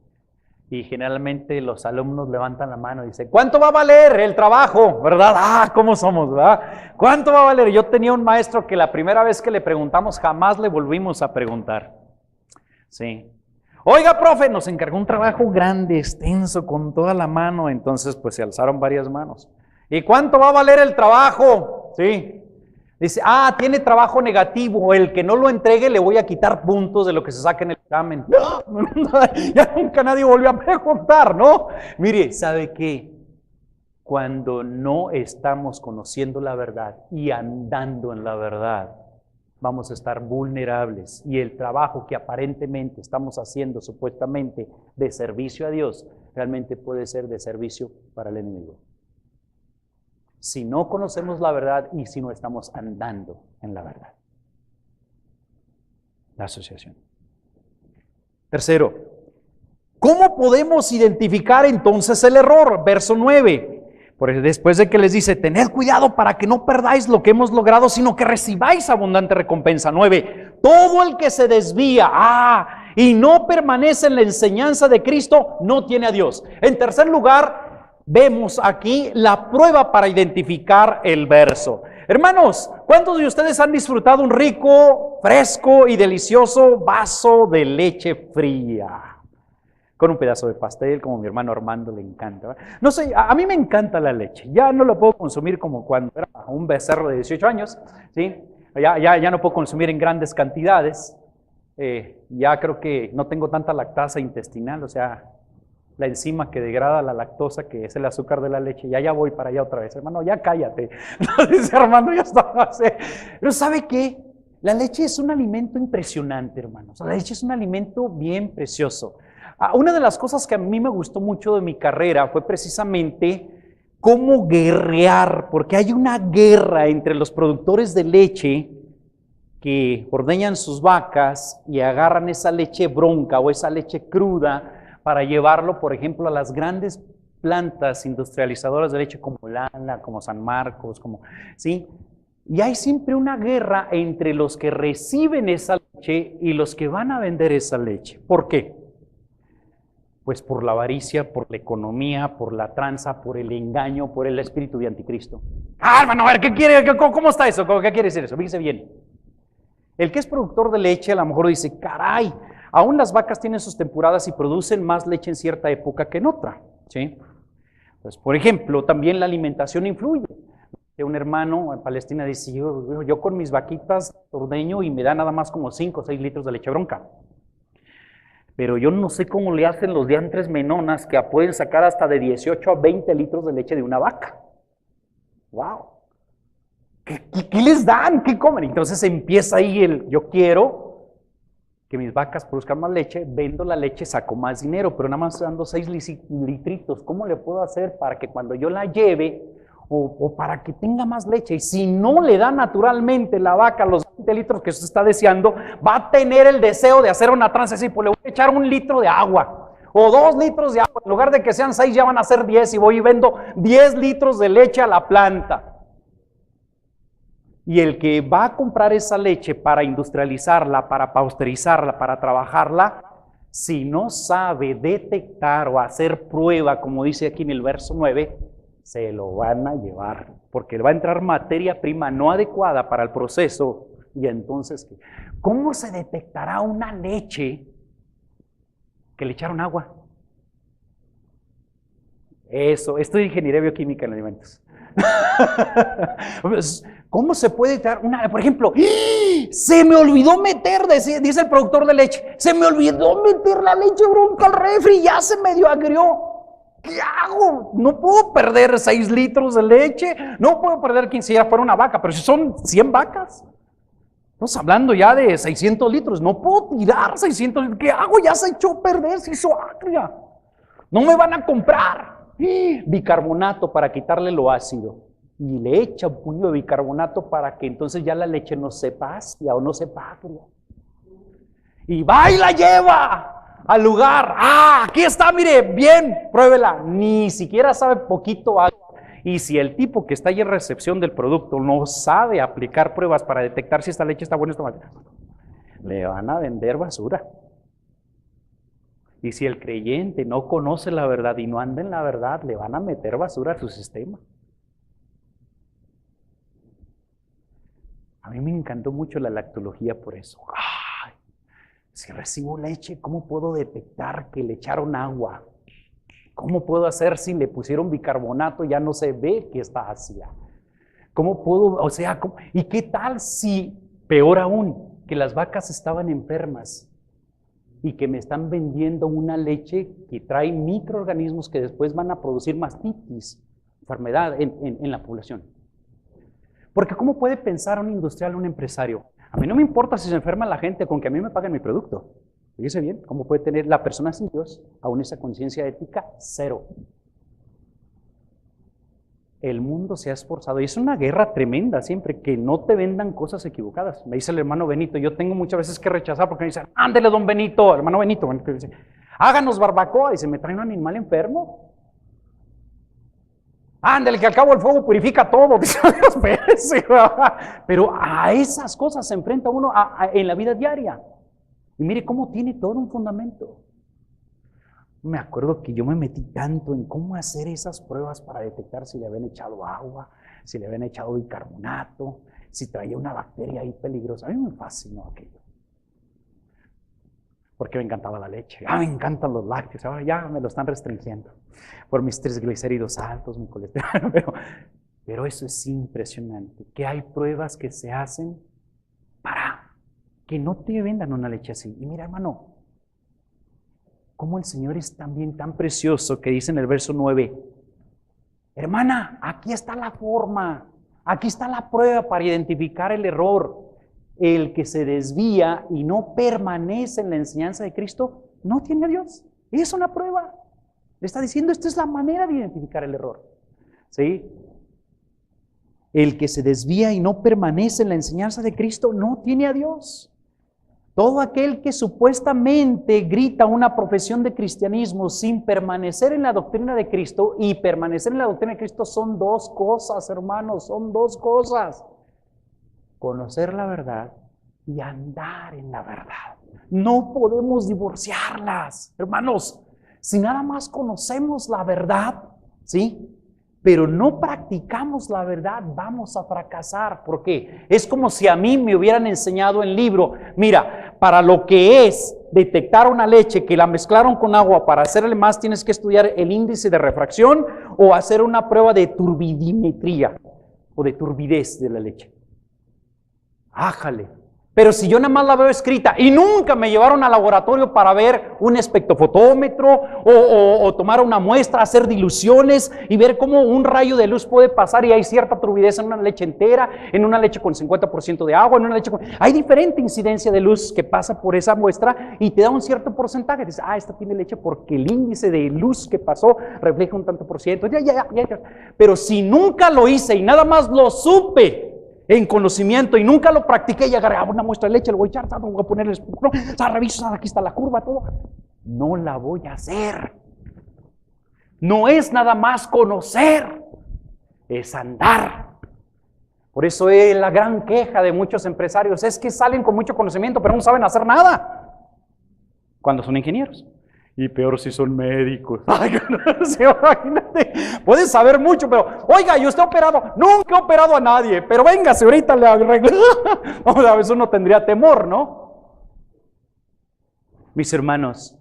y generalmente los alumnos levantan la mano y dicen, ¿cuánto va a valer el trabajo? ¿Verdad? Ah, ¿cómo somos? ¿Verdad? ¿Cuánto va a valer? Yo tenía un maestro que la primera vez que le preguntamos jamás le volvimos a preguntar. Sí. Oiga, profe, nos encargó un trabajo grande, extenso, con toda la mano, entonces pues se alzaron varias manos. ¿Y cuánto va a valer el trabajo? Sí. Dice, tiene trabajo negativo, el que no lo entregue le voy a quitar puntos de lo que se saque en el examen. Ya nunca nadie volvió a preguntar, ¿no? Mire, ¿sabe qué? Cuando no estamos conociendo la verdad y andando en la verdad, vamos a estar vulnerables y el trabajo que aparentemente estamos haciendo supuestamente de servicio a Dios, realmente puede ser de servicio para el enemigo. Si no conocemos la verdad y si no estamos andando en la verdad. La asociación. Tercero, ¿cómo podemos identificar entonces el error? Verso 9. Porque después de que les dice, tened cuidado para que no perdáis lo que hemos logrado, sino que recibáis abundante recompensa. 9. Todo el que se desvía y no permanece en la enseñanza de Cristo, no tiene a Dios. En tercer lugar, vemos aquí la prueba para identificar el verso. Hermanos, ¿cuántos de ustedes han disfrutado un rico, fresco y delicioso vaso de leche fría? Con un pedazo de pastel, como mi hermano Armando le encanta. No sé, a mí me encanta la leche. Ya no lo puedo consumir como cuando era un becerro de 18 años. ¿Sí? Ya no puedo consumir en grandes cantidades. Ya creo que no tengo tanta lactasa intestinal, o sea, la enzima que degrada la lactosa, que es el azúcar de la leche, ya voy para allá otra vez, hermano, ya cállate. Dice Armando, ya está. Pero ¿sabe qué? La leche es un alimento impresionante, hermanos. La leche es un alimento bien precioso. Una de las cosas que a mí me gustó mucho de mi carrera fue precisamente cómo guerrear, porque hay una guerra entre los productores de leche que ordeñan sus vacas y agarran esa leche bronca o esa leche cruda para llevarlo, por ejemplo, a las grandes plantas industrializadoras de leche como Lala, como San Marcos, ¿sí? Y hay siempre una guerra entre los que reciben esa leche y los que van a vender esa leche. ¿Por qué? Pues por la avaricia, por la economía, por la tranza, por el engaño, por el espíritu de anticristo. Hermano, a ver, ¿qué quiere? ¿Cómo está eso? ¿Qué quiere decir eso? Fíjese bien. El que es productor de leche a lo mejor dice, caray, aún las vacas tienen sus temporadas y producen más leche en cierta época que en otra, ¿sí? Pues, por ejemplo, también la alimentación influye. Un hermano en Palestina dice, yo con mis vaquitas ordeño y me da nada más como 5 o 6 litros de leche bronca. Pero yo no sé cómo le hacen los diantres menonas que pueden sacar hasta de 18 a 20 litros de leche de una vaca. ¡Wow! ¿Qué les dan? ¿Qué comen? Entonces empieza ahí yo quiero que mis vacas produzcan más leche, vendo la leche, saco más dinero, pero nada más dando 6 litritos. ¿Cómo le puedo hacer para que cuando yo la lleve o para que tenga más leche? Y si no le da naturalmente la vaca los 20 litros que usted está deseando, va a tener el deseo de hacer una tranza así, pues le voy a echar 1 litro de agua o 2 litros de agua. En lugar de que sean 6 ya van a ser 10 y voy y vendo 10 litros de leche a la planta. Y el que va a comprar esa leche para industrializarla, para pasteurizarla, para trabajarla, si no sabe detectar o hacer prueba, como dice aquí en el verso 9, se lo van a llevar, porque va a entrar materia prima no adecuada para el proceso. Y entonces, ¿cómo se detectará una leche que le echaron agua? Eso, estudio ingeniería bioquímica en alimentos. ¿Cómo se puede dar por ejemplo, se me olvidó meter, dice el productor de leche, se me olvidó meter la leche bronca al refri, ya se medio agrió? ¿Qué hago? No puedo perder 6 litros de leche, no puedo perder 15 si ya fuera una vaca, pero si son 100 vacas, estamos hablando ya de 600 litros, no puedo tirar 600 litros, ¿qué hago? Ya se echó a perder, se hizo agria, no me van a comprar. Bicarbonato para quitarle lo ácido. y le echa un puño de bicarbonato para que entonces ya la leche no sepa ácida o no sepa agria. Y va y la lleva al lugar. ¡Ah! Aquí está, mire, bien, pruébela. Ni siquiera sabe poquito agua. Y si el tipo que está ahí en recepción del producto no sabe aplicar pruebas para detectar si esta leche está buena o está mala, le van a vender basura. Y si el creyente no conoce la verdad y no anda en la verdad, le van a meter basura a su sistema. A mí me encantó mucho la lactología por eso. ¡Ay! Si recibo leche, ¿cómo puedo detectar que le echaron agua? ¿Cómo puedo hacer si le pusieron bicarbonato? Ya no se ve que está ácida. ¿Cómo puedo, o sea, y qué tal si, peor aún, que las vacas estaban enfermas y que me están vendiendo una leche que trae microorganismos que después van a producir mastitis, enfermedad en la población? Porque ¿cómo puede pensar un industrial, un empresario? A mí no me importa si se enferma la gente con que a mí me paguen mi producto. Fíjese bien, ¿cómo puede tener la persona sin Dios aún esa conciencia ética? Cero. El mundo se ha esforzado y es una guerra tremenda siempre, que no te vendan cosas equivocadas. Me dice el hermano Benito, yo tengo muchas veces que rechazar porque me dicen, ándele don Benito, hermano Benito, dice, háganos barbacoa, y se me trae un animal enfermo. Ándale, que al cabo el fuego purifica todo. Pero a esas cosas se enfrenta uno en la vida diaria. Y mire cómo tiene todo un fundamento. Me acuerdo que yo me metí tanto en cómo hacer esas pruebas para detectar si le habían echado agua, si le habían echado bicarbonato, si traía una bacteria ahí peligrosa. A mí me fascinó aquello. Porque me encantaba la leche. Me encantan los lácteos. Ahora ya me lo están restringiendo por mis triglicéridos altos, mi colesterol. Pero eso es impresionante. Que hay pruebas que se hacen para que no te vendan una leche así. Y mira, hermano, cómo el Señor es también tan precioso que dice en el verso 9, hermana, aquí está la forma, aquí está la prueba para identificar el error. El que se desvía y no permanece en la enseñanza de Cristo, no tiene a Dios. Es una prueba. Le está diciendo, esta es la manera de identificar el error. ¿Sí? El que se desvía y no permanece en la enseñanza de Cristo, no tiene a Dios. Todo aquel que supuestamente grita una profesión de cristianismo sin permanecer en la doctrina de Cristo, y permanecer en la doctrina de Cristo son dos cosas, hermanos, son dos cosas. Conocer la verdad y andar en la verdad. No podemos divorciarlas, hermanos. Si nada más conocemos la verdad, ¿sí?, pero no practicamos la verdad, vamos a fracasar. ¿Por qué? Es como si a mí me hubieran enseñado en el libro, mira, para lo que es detectar una leche que la mezclaron con agua, para hacerle más tienes que estudiar el índice de refracción o hacer una prueba de turbidimetría o de turbidez de la leche. Ájale. Pero si yo nada más la veo escrita y nunca me llevaron al laboratorio para ver un espectrofotómetro o tomar una muestra, hacer diluciones y ver cómo un rayo de luz puede pasar y hay cierta turbidez en una leche entera, en una leche con 50% de agua, en una leche con... Hay diferente incidencia de luz que pasa por esa muestra y te da un cierto porcentaje. Dices, esta tiene leche porque el índice de luz que pasó refleja un tanto por ciento. Ya. Pero si nunca lo hice y nada más lo supe en conocimiento y nunca lo practiqué y agarré una muestra de leche, le voy a echar, voy a poner el espectro, reviso, aquí está la curva, todo. No la voy a hacer. No es nada más conocer, es andar. Por eso es la gran queja de muchos empresarios, es que salen con mucho conocimiento, pero no saben hacer nada cuando son ingenieros. Y peor si son médicos. Imagínate. Puedes saber mucho, pero oiga, ¿y usted ha operado? Nunca he operado a nadie, pero véngase, ahorita le arreglo. A veces uno tendría temor, ¿no? Mis hermanos,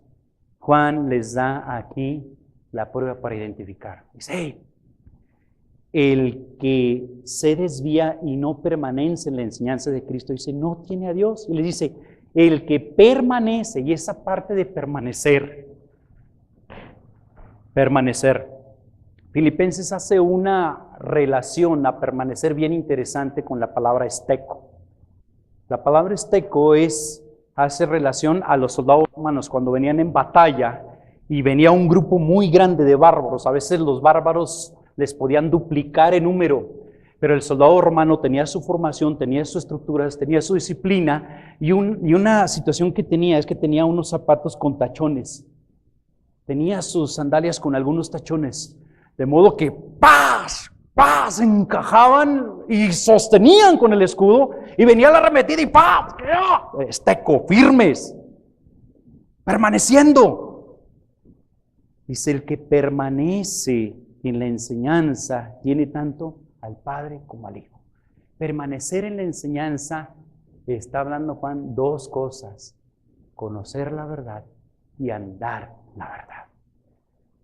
Juan les da aquí la prueba para identificar. Dice, el que se desvía y no permanece en la enseñanza de Cristo, dice, no tiene a Dios. Y le dice, el que permanece, y esa parte de permanecer. Filipenses hace una relación a permanecer bien interesante con la palabra esteco. La palabra esteco hace relación a los soldados romanos cuando venían en batalla y venía un grupo muy grande de bárbaros. A veces los bárbaros les podían duplicar en número. Pero el soldado romano tenía su formación, tenía sus estructuras, tenía su disciplina, y una situación que tenía es que tenía unos zapatos con tachones. Tenía sus sandalias con algunos tachones, de modo que ¡paz! ¡Paz! Encajaban y sostenían con el escudo, y venía la arremetida y ¡paz! Esteco, firmes, permaneciendo. Dice, el que permanece en la enseñanza tiene tanto al Padre como al Hijo. Permanecer en la enseñanza, está hablando Juan, dos cosas: conocer la verdad y andar en la verdad.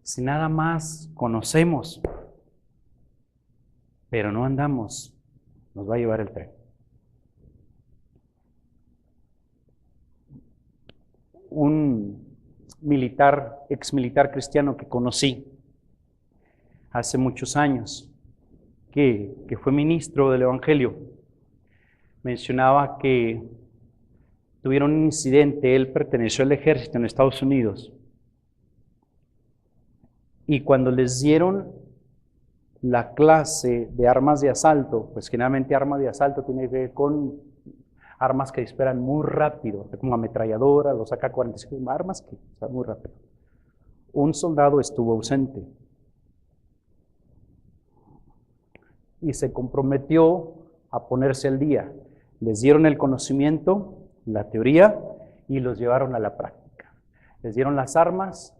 Si nada más conocemos, pero no andamos, nos va a llevar el tren. Un ex militar cristiano que conocí hace muchos años, que fue ministro del Evangelio, mencionaba que tuvieron un incidente. Él perteneció al ejército en Estados Unidos, y cuando les dieron la clase de armas de asalto, pues generalmente armas de asalto tiene que ver con armas que disparan muy rápido, como ametralladora, los AK-47, armas que disparan muy rápido. Un soldado estuvo ausente y se comprometió a ponerse al día. Les dieron el conocimiento, la teoría, y los llevaron a la práctica. Les dieron las armas,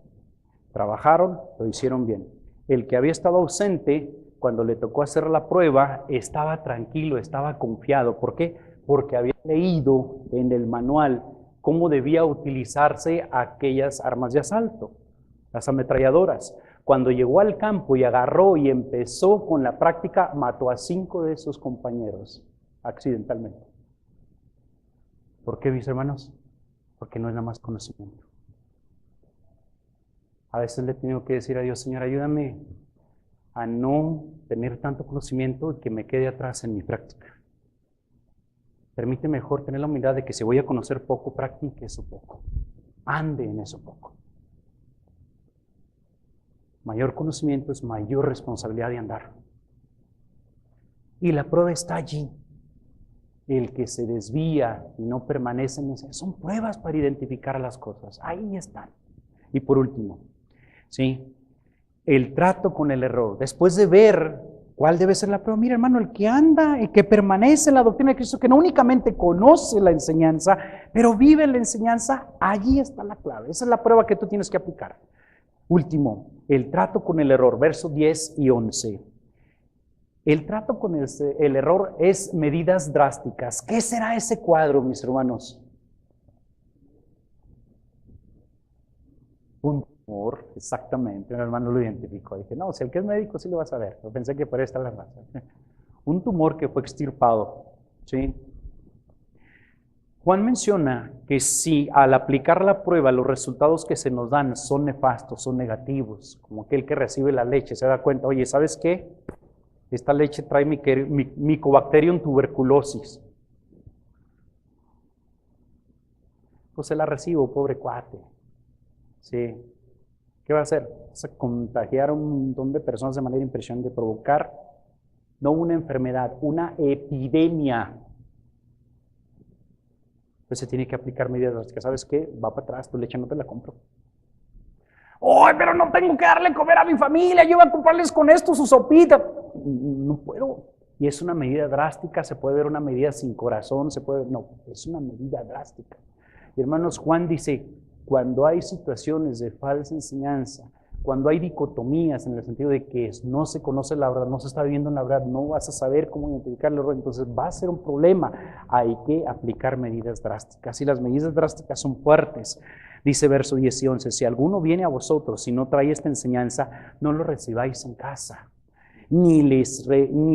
trabajaron, lo hicieron bien. El que había estado ausente, cuando le tocó hacer la prueba, estaba tranquilo, estaba confiado. ¿Por qué? Porque había leído en el manual cómo debía utilizarse aquellas armas de asalto, las ametralladoras. Cuando llegó al campo y agarró y empezó con la práctica, mató a 5 de sus compañeros accidentalmente. ¿Por qué, mis hermanos? Porque no es nada más conocimiento. A veces le he tenido que decir a Dios, Señor, ayúdame a no tener tanto conocimiento y que me quede atrás en mi práctica. Permite mejor tener la humildad de que si voy a conocer poco, practique eso poco. Ande en eso poco. Mayor conocimiento es mayor responsabilidad de andar. Y la prueba está allí. El que se desvía y no permanece en eso, son pruebas para identificar las cosas. Ahí están. Y por último, ¿sí?, el trato con el error. Después de ver cuál debe ser la prueba, mira, hermano, el que anda, el que permanece en la doctrina de Cristo, que no únicamente conoce la enseñanza, pero vive la enseñanza, allí está la clave. Esa es la prueba que tú tienes que aplicar. Último, el trato con el error, versos 10 y 11. El trato con el error es medidas drásticas. ¿Qué será ese cuadro, mis hermanos? Un tumor, exactamente. Un hermano lo identificó. Dije, no, si el que es médico sí lo va a saber. Yo pensé que por ahí está la razón. Un tumor que fue extirpado, ¿sí? Juan menciona que si al aplicar la prueba los resultados que se nos dan son nefastos, son negativos, como aquel que recibe la leche se da cuenta, oye, ¿sabes qué? Esta leche trae Mycobacterium tuberculosis. Pues se la recibo, pobre cuate. Sí. ¿Qué va a hacer? Vas a contagiar a un montón de personas de manera impresionante, de provocar no una enfermedad, una epidemia. Pues se tiene que aplicar medidas drásticas. ¿Sabes qué? Va para atrás, tu leche no te la compro. ¡Ay, pero no tengo que darle comer a mi familia! Yo voy a comprarles con esto su sopita. No puedo. Y es una medida drástica, se puede ver una medida sin corazón, no, es una medida drástica. Y hermanos, Juan dice, cuando hay situaciones de falsa enseñanza, cuando hay dicotomías en el sentido de que no se conoce la verdad, no se está viviendo en la verdad, no vas a saber cómo identificar el error, entonces va a ser un problema. Hay que aplicar medidas drásticas, y las medidas drásticas son fuertes. Dice verso 10 y 11, si alguno viene a vosotros y no trae esta enseñanza, no lo recibáis en casa, ni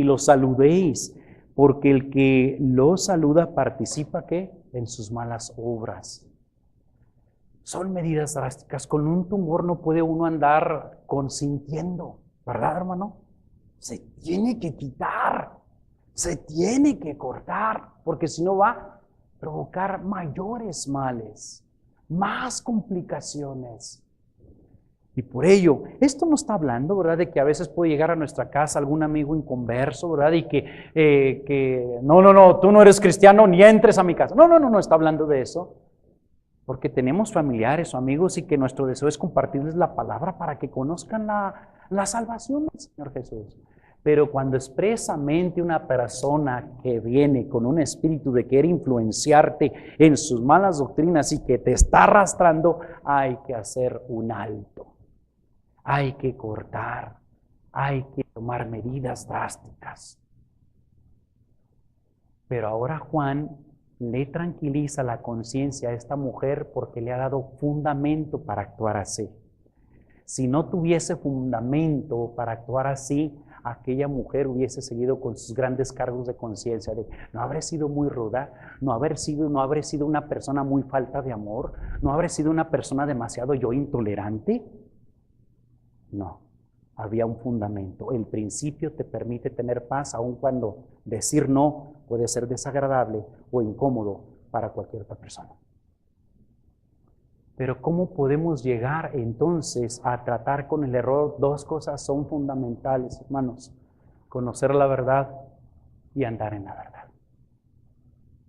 lo saludéis, porque el que lo saluda participa, ¿qué?, en sus malas obras. Son medidas drásticas. Con un tumor no puede uno andar consintiendo, ¿verdad, hermano? Se tiene que quitar, se tiene que cortar, porque si no va a provocar mayores males, más complicaciones. Y por ello, esto no está hablando, ¿verdad?, de que a veces puede llegar a nuestra casa algún amigo inconverso, ¿verdad?, y que no, tú no eres cristiano, ni entres a mi casa. No está hablando de eso. Porque tenemos familiares o amigos y que nuestro deseo es compartirles la palabra para que conozcan la salvación del Señor Jesús. Pero cuando expresamente una persona que viene con un espíritu de querer influenciarte en sus malas doctrinas y que te está arrastrando, hay que hacer un alto. Hay que cortar, hay que tomar medidas drásticas. Pero ahora Juan le tranquiliza la conciencia a esta mujer porque le ha dado fundamento para actuar así. Si no tuviese fundamento para actuar así, aquella mujer hubiese seguido con sus grandes cargos de conciencia de no habré sido muy ruda, no habré sido una persona muy falta de amor, no habré sido una persona demasiado yo intolerante. No, había un fundamento. El principio te permite tener paz aun cuando decir no puede ser desagradable o incómodo para cualquier otra persona. Pero ¿cómo podemos llegar entonces a tratar con el error? Dos cosas son fundamentales, hermanos: conocer la verdad y andar en la verdad.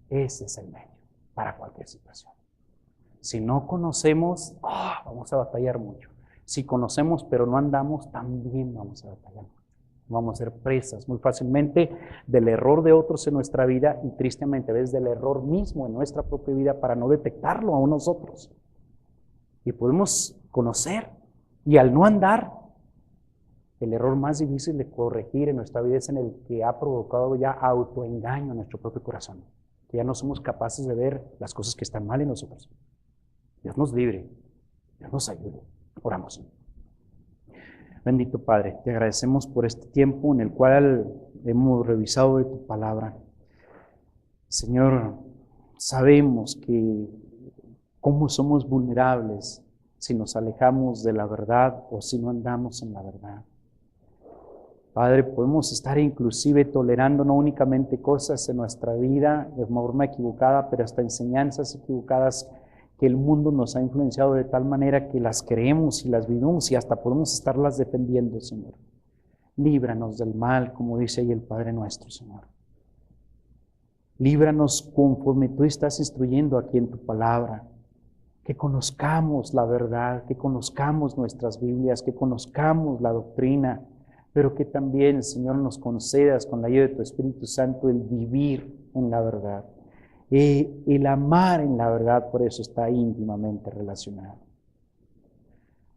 Ese es el medio para cualquier situación. Si no conocemos, vamos a batallar mucho. Si conocemos pero no andamos, también vamos a batallar. Vamos a ser presas muy fácilmente del error de otros en nuestra vida y tristemente a veces del error mismo en nuestra propia vida para no detectarlo aún nosotros. Y podemos conocer y al no andar, el error más difícil de corregir en nuestra vida es en el que ha provocado ya autoengaño en nuestro propio corazón. Que ya no somos capaces de ver las cosas que están mal en nosotros. Dios nos libre, Dios nos ayude. Oramos. Bendito Padre, te agradecemos por este tiempo en el cual hemos revisado de tu palabra. Señor, sabemos que cómo somos vulnerables si nos alejamos de la verdad o si no andamos en la verdad. Padre, podemos estar inclusive tolerando no únicamente cosas en nuestra vida de forma equivocada, pero hasta enseñanzas equivocadas que el mundo nos ha influenciado de tal manera que las creemos y las vivimos y hasta podemos estarlas defendiendo, Señor. Líbranos del mal, como dice ahí el Padre nuestro, Señor. Líbranos conforme tú estás instruyendo aquí en tu palabra. Que conozcamos la verdad, que conozcamos nuestras Biblias, que conozcamos la doctrina, pero que también, Señor, nos concedas con la ayuda de tu Espíritu Santo el vivir en la verdad. El amar en la verdad, por eso está íntimamente relacionado.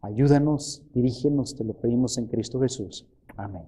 Ayúdanos, dirígenos, te lo pedimos en Cristo Jesús. Amén.